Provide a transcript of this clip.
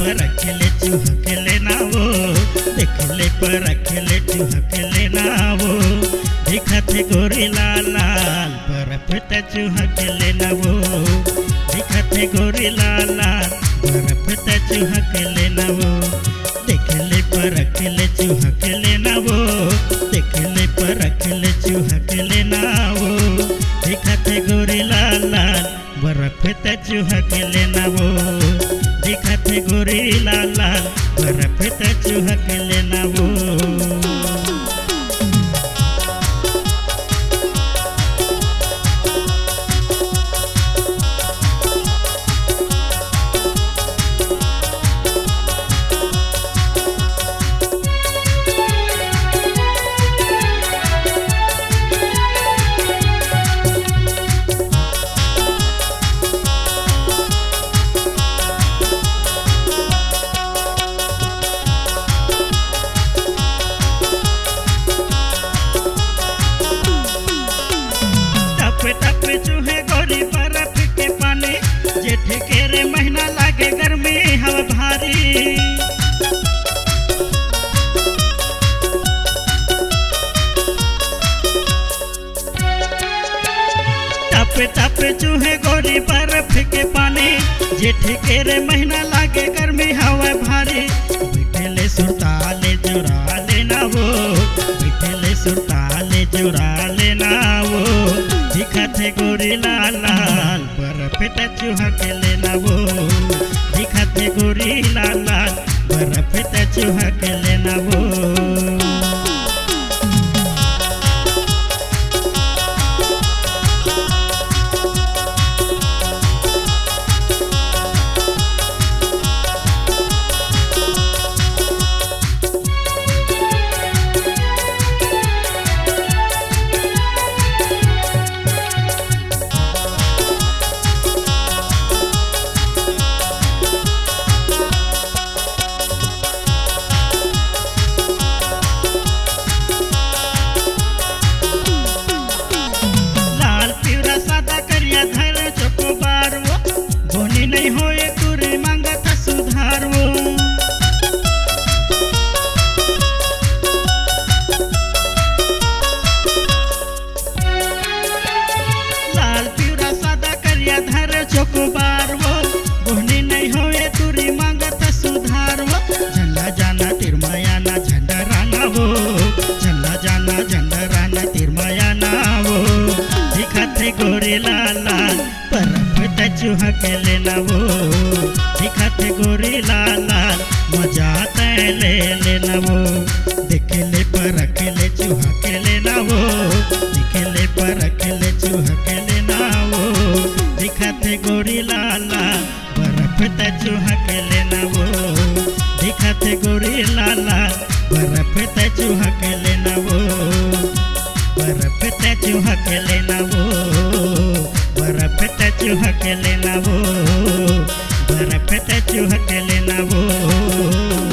पर अकेले चूहा खेले ना वो, देखले पर अकेले चूहा खेले ना वो, दिखत है गोरी लाल लाल बर्फ ते चूहा खेले ना वो, दिखत है गोरी लाल लाल बर्फ ते चूहा खेले ना वो, देखले पर अकेले चूहा खेले ना वो, देखले पर अकेले चूहा खेले ना वो, दिखत है गोरी लाल लाल बर्फ ते चूहा खेले ना वो, दिखत है गोरी लाल लाल बर्फ ते चूहा खेले ना वो। टप चूहे गोरी बर्फ के पानी, जेठ के रे महीना लागे गर्मी हवा भारी, टप चूहे गोरी बर्फ के पानी, जेठ के रे महीना लागे गर्मी हवा भारी, बिठले सुरताले जुराले ना वो, बिठले सुरताले जुराले ना वो, दिखत है गोरी लाल लाल बर्फ ते चूहा खेले ना वो, दिखत है गोरी लाल लाल बर्फ ते चूहा खेले ना वो। नहीं होए तुरे मांगत सुधार वो, लाल पिवरा सादा करिया धर चोकोबार वो, बोहनी नहीं होए तुरी मांगत सुधार वो, झंडा जाना तिरमाया ना झंडा राना वो, झंडा जाना झंडा राना तिरमाया ना वो, दिखत है गोरी लाल लाल बर्फ ते चूहा खेले ना वो, दिखत है गोरी लाल लाल मजा ते ले लेना वो, देखले पर अकेले चूहा खेले ना वो, देखले पर अकेले चूहा खेले ना वो, दिखत है गोरी लाल लाल बर्फ ते चूहा खेले ना वो, दिखत है गोरी लाल लाल बर्फ ते चूहा खेले ना वो, बर्फ ते चूहा खेले ना वो, बर्फ ते चूहा खेले ना वो, बर्फ ते चूहा खेले ना वो।